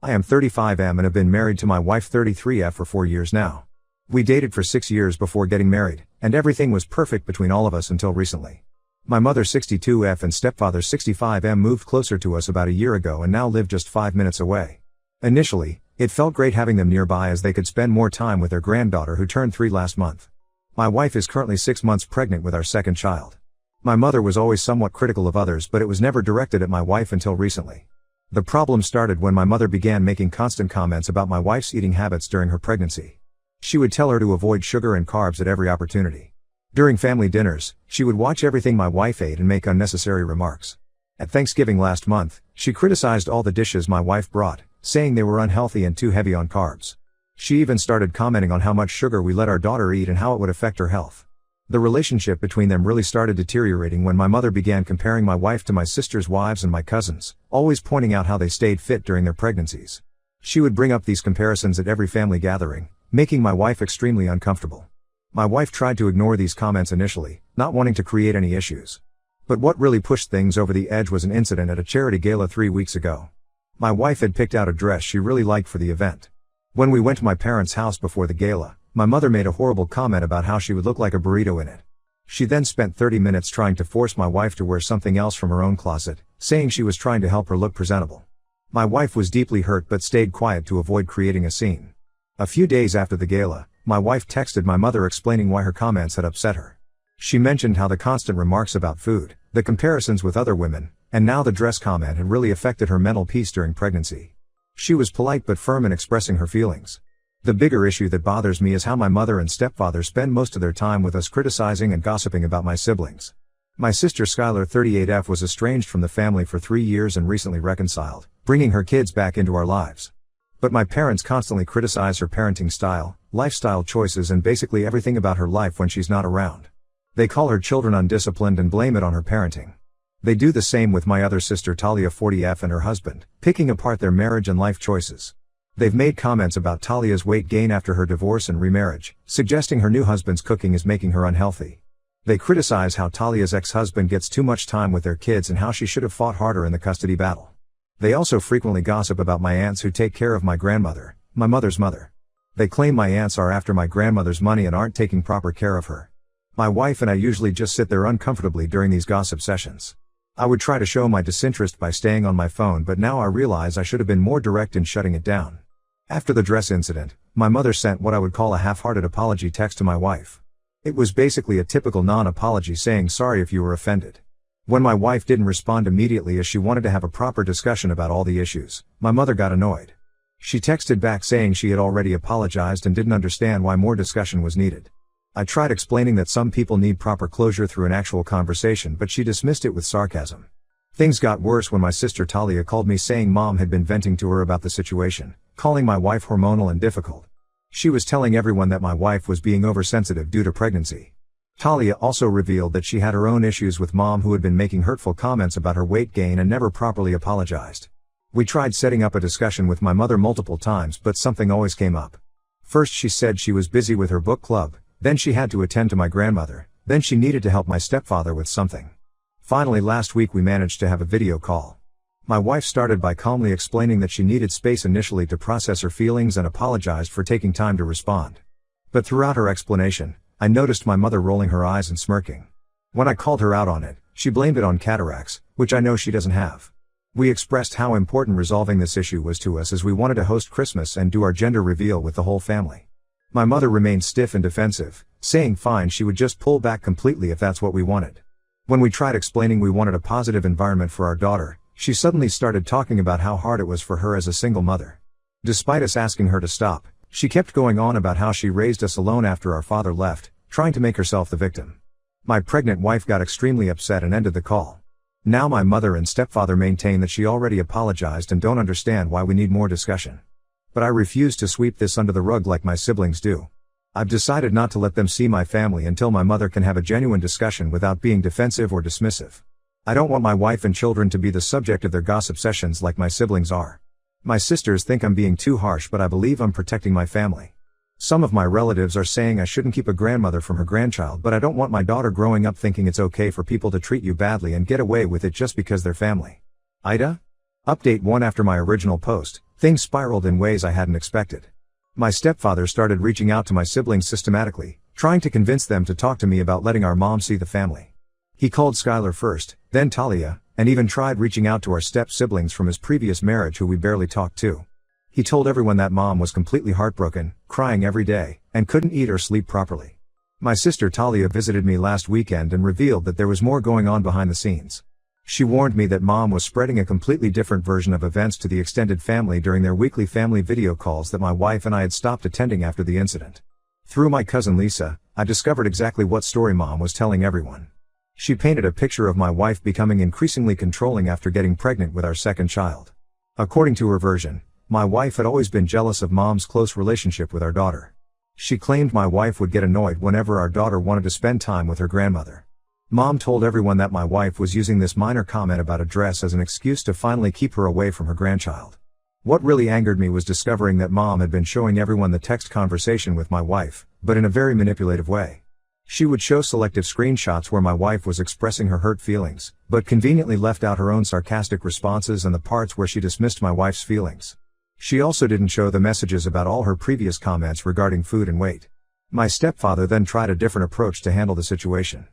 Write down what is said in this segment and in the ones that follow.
I am 35M and have been married to my wife 33F for 4 years now. We dated for 6 years before getting married, and everything was perfect between all of us until recently. My mother 62F and stepfather 65M moved closer to us about a year ago and now live just 5 minutes away. Initially, it felt great having them nearby as they could spend more time with their granddaughter who turned 3 last month. My wife is currently 6 months pregnant with our second child. My mother was always somewhat critical of others, but it was never directed at my wife until recently. The problem started when my mother began making constant comments about my wife's eating habits during her pregnancy. She would tell her to avoid sugar and carbs at every opportunity. During family dinners, she would watch everything my wife ate and make unnecessary remarks. At Thanksgiving last month, she criticized all the dishes my wife brought, saying they were unhealthy and too heavy on carbs. She even started commenting on how much sugar we let our daughter eat and how it would affect her health. The relationship between them really started deteriorating when my mother began comparing my wife to my sister's wives and my cousins, always pointing out how they stayed fit during their pregnancies. She would bring up these comparisons at every family gathering, making my wife extremely uncomfortable. My wife tried to ignore these comments initially, not wanting to create any issues. But what really pushed things over the edge was an incident at a charity gala 3 weeks ago. My wife had picked out a dress she really liked for the event. When we went to my parents' house before the gala, my mother made a horrible comment about how she would look like a burrito in it. She then spent 30 minutes trying to force my wife to wear something else from her own closet, saying she was trying to help her look presentable. My wife was deeply hurt but stayed quiet to avoid creating a scene. A few days after the gala, my wife texted my mother explaining why her comments had upset her. She mentioned how the constant remarks about food, the comparisons with other women, and now the dress comment had really affected her mental peace during pregnancy. She was polite but firm in expressing her feelings. The bigger issue that bothers me is how my mother and stepfather spend most of their time with us criticizing and gossiping about my siblings. My sister Skylar 38F was estranged from the family for 3 years and recently reconciled, bringing her kids back into our lives. But my parents constantly criticize her parenting style, lifestyle choices and basically everything about her life when she's not around. They call her children undisciplined and blame it on her parenting. They do the same with my other sister Talia 40F and her husband, picking apart their marriage and life choices. They've made comments about Talia's weight gain after her divorce and remarriage, suggesting her new husband's cooking is making her unhealthy. They criticize how Talia's ex-husband gets too much time with their kids and how she should have fought harder in the custody battle. They also frequently gossip about my aunts who take care of my grandmother, my mother's mother. They claim my aunts are after my grandmother's money and aren't taking proper care of her. My wife and I usually just sit there uncomfortably during these gossip sessions. I would try to show my disinterest by staying on my phone, but now I realize I should have been more direct in shutting it down. After the dress incident, my mother sent what I would call a half-hearted apology text to my wife. It was basically a typical non-apology saying sorry if you were offended. When my wife didn't respond immediately as she wanted to have a proper discussion about all the issues, my mother got annoyed. She texted back saying she had already apologized and didn't understand why more discussion was needed. I tried explaining that some people need proper closure through an actual conversation, but she dismissed it with sarcasm. Things got worse when my sister Talia called me saying mom had been venting to her about the situation, calling my wife hormonal and difficult. She was telling everyone that my wife was being oversensitive due to pregnancy. Talia also revealed that she had her own issues with mom, who had been making hurtful comments about her weight gain and never properly apologized. We tried setting up a discussion with my mother multiple times, but something always came up. First she said she was busy with her book club, then she had to attend to my grandmother, then she needed to help my stepfather with something. Finally last week we managed to have a video call. My wife started by calmly explaining that she needed space initially to process her feelings and apologized for taking time to respond. But throughout her explanation, I noticed my mother rolling her eyes and smirking. When I called her out on it, she blamed it on cataracts, which I know she doesn't have. We expressed how important resolving this issue was to us as we wanted to host Christmas and do our gender reveal with the whole family. My mother remained stiff and defensive, saying fine, she would just pull back completely if that's what we wanted. When we tried explaining we wanted a positive environment for our daughter, she suddenly started talking about how hard it was for her as a single mother. Despite us asking her to stop, she kept going on about how she raised us alone after our father left, trying to make herself the victim. My pregnant wife got extremely upset and ended the call. Now my mother and stepfather maintain that she already apologized and don't understand why we need more discussion. But I refuse to sweep this under the rug like my siblings do. I've decided not to let them see my family until my mother can have a genuine discussion without being defensive or dismissive. I don't want my wife and children to be the subject of their gossip sessions like my siblings are. My sisters think I'm being too harsh, but I believe I'm protecting my family. Some of my relatives are saying I shouldn't keep a grandmother from her grandchild, but I don't want my daughter growing up thinking it's okay for people to treat you badly and get away with it just because they're family. Ida? Update 1. After my original post, Things spiraled in ways I hadn't expected. My stepfather started reaching out to my siblings systematically, trying to convince them to talk to me about letting our mom see the family. He called Skylar first, then Talia, and even tried reaching out to our step-siblings from his previous marriage who we barely talked to. He told everyone that mom was completely heartbroken, crying every day, and couldn't eat or sleep properly. My sister Talia visited me last weekend and revealed that there was more going on behind the scenes. She warned me that mom was spreading a completely different version of events to the extended family during their weekly family video calls that my wife and I had stopped attending after the incident. Through my cousin Lisa, I discovered exactly what story mom was telling everyone. She painted a picture of my wife becoming increasingly controlling after getting pregnant with our second child. According to her version, my wife had always been jealous of mom's close relationship with our daughter. She claimed my wife would get annoyed whenever our daughter wanted to spend time with her grandmother. Mom told everyone that my wife was using this minor comment about a dress as an excuse to finally keep her away from her grandchild. What really angered me was discovering that mom had been showing everyone the text conversation with my wife, but in a very manipulative way. She would show selective screenshots where my wife was expressing her hurt feelings, but conveniently left out her own sarcastic responses and the parts where she dismissed my wife's feelings. She also didn't show the messages about all her previous comments regarding food and weight. My stepfather then tried a different approach to handle the situation.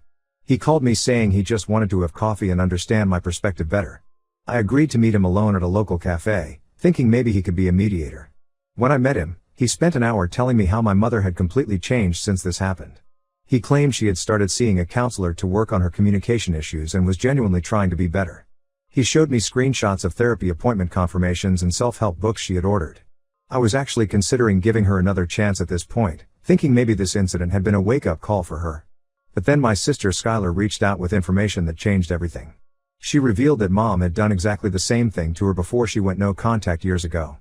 He called me saying he just wanted to have coffee and understand my perspective better. I agreed to meet him alone at a local cafe, thinking maybe he could be a mediator. When I met him, he spent an hour telling me how my mother had completely changed since this happened. He claimed she had started seeing a counselor to work on her communication issues and was genuinely trying to be better. He showed me screenshots of therapy appointment confirmations and self-help books she had ordered. I was actually considering giving her another chance at this point, thinking maybe this incident had been a wake-up call for her. But then my sister Skylar reached out with information that changed everything. She revealed that mom had done exactly the same thing to her before she went no contact years ago.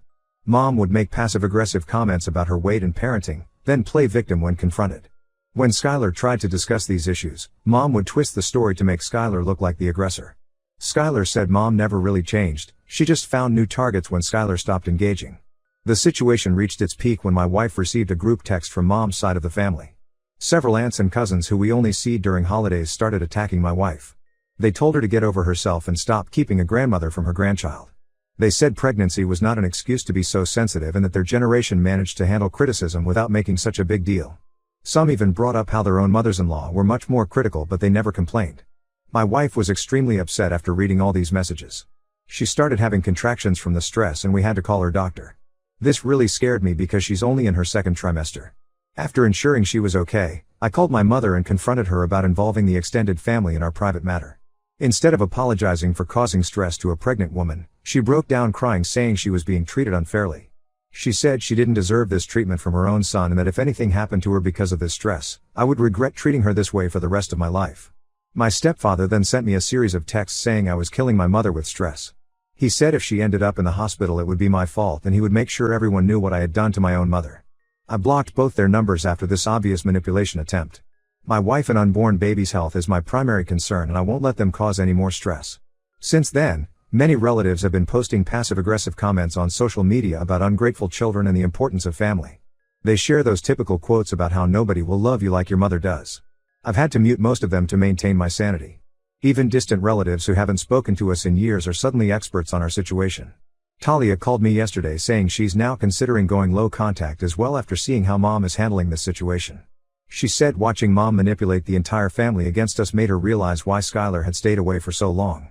Mom would make passive-aggressive comments about her weight and parenting, then play victim when confronted. When Skylar tried to discuss these issues, mom would twist the story to make Skylar look like the aggressor. Skylar said mom never really changed, she just found new targets when Skylar stopped engaging. The situation reached its peak when my wife received a group text from mom's side of the family. Several aunts and cousins who we only see during holidays started attacking my wife. They told her to get over herself and stop keeping a grandmother from her grandchild. They said pregnancy was not an excuse to be so sensitive and that their generation managed to handle criticism without making such a big deal. Some even brought up how their own mothers-in-law were much more critical but they never complained. My wife was extremely upset after reading all these messages. She started having contractions from the stress and we had to call her doctor. This really scared me because she's only in her second trimester. After ensuring she was okay, I called my mother and confronted her about involving the extended family in our private matter. Instead of apologizing for causing stress to a pregnant woman, she broke down crying saying she was being treated unfairly. She said she didn't deserve this treatment from her own son and that if anything happened to her because of this stress, I would regret treating her this way for the rest of my life. My stepfather then sent me a series of texts saying I was killing my mother with stress. He said if she ended up in the hospital it would be my fault and he would make sure everyone knew what I had done to my own mother. I blocked both their numbers after this obvious manipulation attempt. My wife and unborn baby's health is my primary concern and I won't let them cause any more stress. Since then, many relatives have been posting passive-aggressive comments on social media about ungrateful children and the importance of family. They share those typical quotes about how nobody will love you like your mother does. I've had to mute most of them to maintain my sanity. Even distant relatives who haven't spoken to us in years are suddenly experts on our situation. Talia called me yesterday saying she's now considering going low contact as well after seeing how mom is handling this situation. She said watching mom manipulate the entire family against us made her realize why Skylar had stayed away for so long.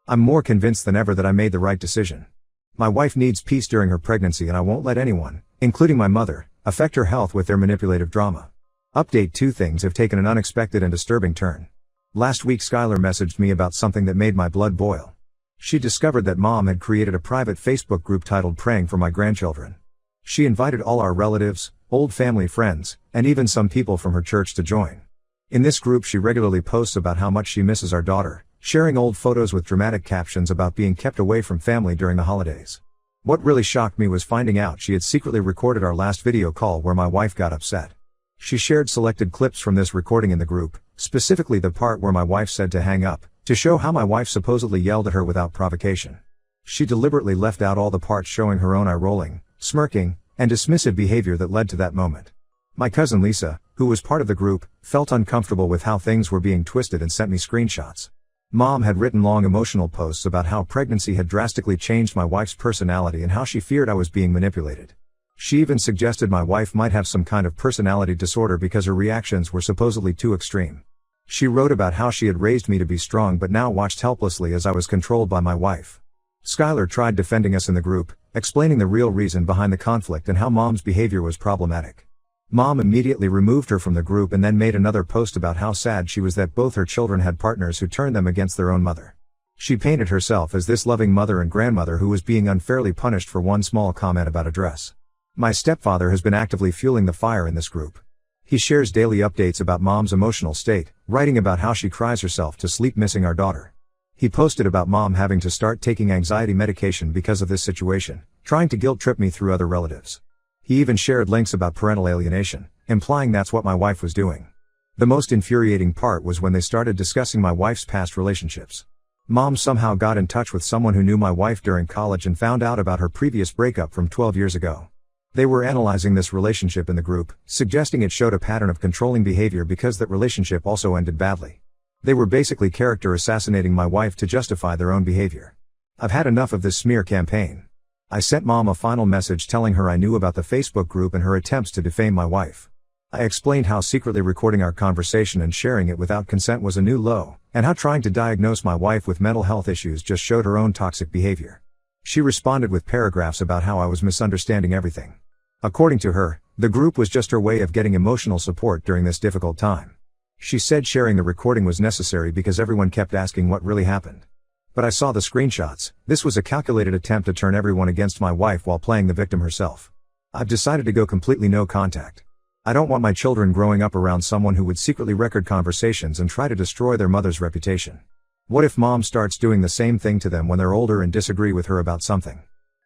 I'm more convinced than ever that I made the right decision. My wife needs peace during her pregnancy and I won't let anyone, including my mother, affect her health with their manipulative drama. Update: 2 things have taken an unexpected and disturbing turn. Last week Skylar messaged me about something that made my blood boil. She discovered that mom had created a private Facebook group titled Praying for My Grandchildren. She invited all our relatives, old family friends, and even some people from her church to join. In this group she regularly posts about how much she misses our daughter, sharing old photos with dramatic captions about being kept away from family during the holidays. What really shocked me was finding out she had secretly recorded our last video call where my wife got upset. She shared selected clips from this recording in the group, specifically the part where my wife said to hang up, to show how my wife supposedly yelled at her without provocation. She deliberately left out all the parts showing her own eye-rolling, smirking, and dismissive behavior that led to that moment. My cousin Lisa, who was part of the group, felt uncomfortable with how things were being twisted and sent me screenshots. Mom had written long emotional posts about how pregnancy had drastically changed my wife's personality and how she feared I was being manipulated. She even suggested my wife might have some kind of personality disorder because her reactions were supposedly too extreme. She wrote about how she had raised me to be strong but now watched helplessly as I was controlled by my wife. Skylar tried defending us in the group, explaining the real reason behind the conflict and how Mom's behavior was problematic. Mom immediately removed her from the group and then made another post about how sad she was that both her children had partners who turned them against their own mother. She painted herself as this loving mother and grandmother who was being unfairly punished for one small comment about a dress. My stepfather has been actively fueling the fire in this group. He shares daily updates about Mom's emotional state, writing about how she cries herself to sleep missing our daughter. He posted about Mom having to start taking anxiety medication because of this situation, trying to guilt trip me through other relatives. He even shared links about parental alienation, implying that's what my wife was doing. The most infuriating part was when they started discussing my wife's past relationships. Mom somehow got in touch with someone who knew my wife during college and found out about her previous breakup from 12 years ago. They were analyzing this relationship in the group, suggesting it showed a pattern of controlling behavior because that relationship also ended badly. They were basically character assassinating my wife to justify their own behavior. I've had enough of this smear campaign. I sent Mom a final message telling her I knew about the Facebook group and her attempts to defame my wife. I explained how secretly recording our conversation and sharing it without consent was a new low, and how trying to diagnose my wife with mental health issues just showed her own toxic behavior. She responded with paragraphs about how I was misunderstanding everything. According to her, the group was just her way of getting emotional support during this difficult time. She said sharing the recording was necessary because everyone kept asking what really happened. But I saw the screenshots. This was a calculated attempt to turn everyone against my wife while playing the victim herself. I've decided to go completely no contact. I don't want my children growing up around someone who would secretly record conversations and try to destroy their mother's reputation. What if Mom starts doing the same thing to them when they're older and disagree with her about something?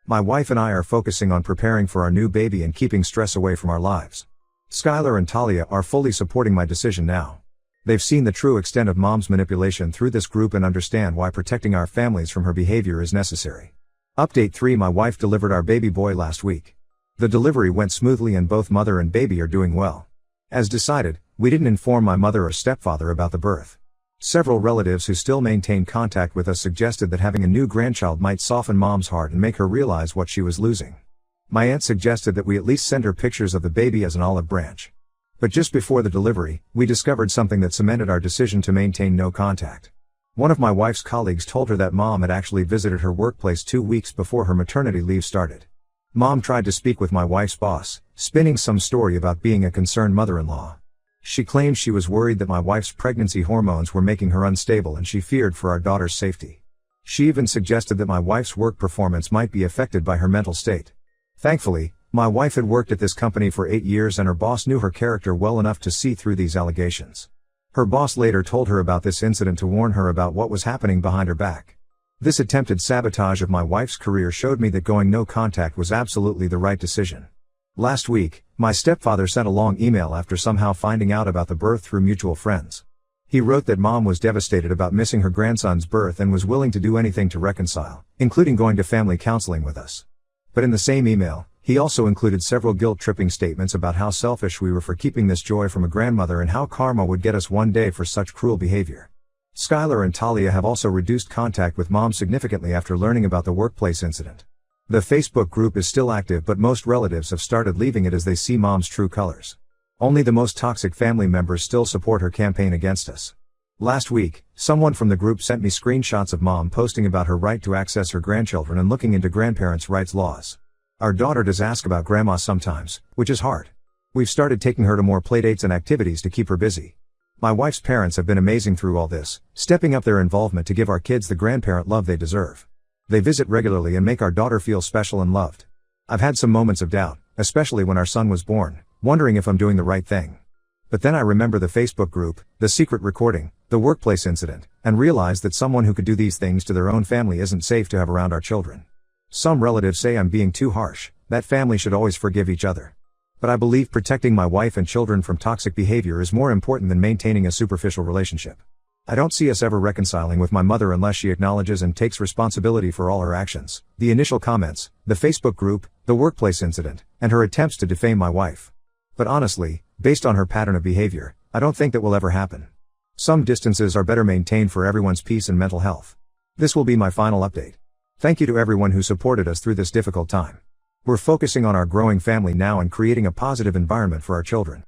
My wife and I are focusing on preparing for our new baby and keeping stress away from our lives. Skylar and Talia are fully supporting my decision now. They've seen the true extent of Mom's manipulation through this group and understand why protecting our families from her behavior is necessary. Update 3: My wife delivered our baby boy last week. The delivery went smoothly and both mother and baby are doing well. As decided, we didn't inform my mother or stepfather about the birth. Several relatives who still maintain contact with us suggested that having a new grandchild might soften Mom's heart and make her realize what she was losing. My aunt suggested that we at least send her pictures of the baby as an olive branch. But just before the delivery, we discovered something that cemented our decision to maintain no contact. One of my wife's colleagues told her that Mom had actually visited her workplace 2 weeks before her maternity leave started. Mom tried to speak with my wife's boss, spinning some story about being a concerned mother-in-law. She claimed she was worried that my wife's pregnancy hormones were making her unstable and she feared for our daughter's safety. She even suggested that my wife's work performance might be affected by her mental state. Thankfully, my wife had worked at this company for 8 years and her boss knew her character well enough to see through these allegations. Her boss later told her about this incident to warn her about what was happening behind her back. This attempted sabotage of my wife's career showed me that going no contact was absolutely the right decision. Last week, my stepfather sent a long email after somehow finding out about the birth through mutual friends. He wrote that Mom was devastated about missing her grandson's birth and was willing to do anything to reconcile, including going to family counseling with us. But in the same email, he also included several guilt-tripping statements about how selfish we were for keeping this joy from a grandmother and how karma would get us one day for such cruel behavior. Skylar and Talia have also reduced contact with Mom significantly after learning about the workplace incident. The Facebook group is still active but most relatives have started leaving it as they see Mom's true colors. Only the most toxic family members still support her campaign against us. Last week, someone from the group sent me screenshots of Mom posting about her right to access her grandchildren and looking into grandparents' rights laws. Our daughter does ask about grandma sometimes, which is hard. We've started taking her to more playdates and activities to keep her busy. My wife's parents have been amazing through all this, stepping up their involvement to give our kids the grandparent love they deserve. They visit regularly and make our daughter feel special and loved. I've had some moments of doubt, especially when our son was born, wondering if I'm doing the right thing. But then I remember the Facebook group, the secret recording, the workplace incident, and realized that someone who could do these things to their own family isn't safe to have around our children. Some relatives say I'm being too harsh, that family should always forgive each other. But I believe protecting my wife and children from toxic behavior is more important than maintaining a superficial relationship. I don't see us ever reconciling with my mother unless she acknowledges and takes responsibility for all her actions, the initial comments, the Facebook group, the workplace incident, and her attempts to defame my wife. But honestly, based on her pattern of behavior, I don't think that will ever happen. Some distances are better maintained for everyone's peace and mental health. This will be my final update. Thank you to everyone who supported us through this difficult time. We're focusing on our growing family now and creating a positive environment for our children.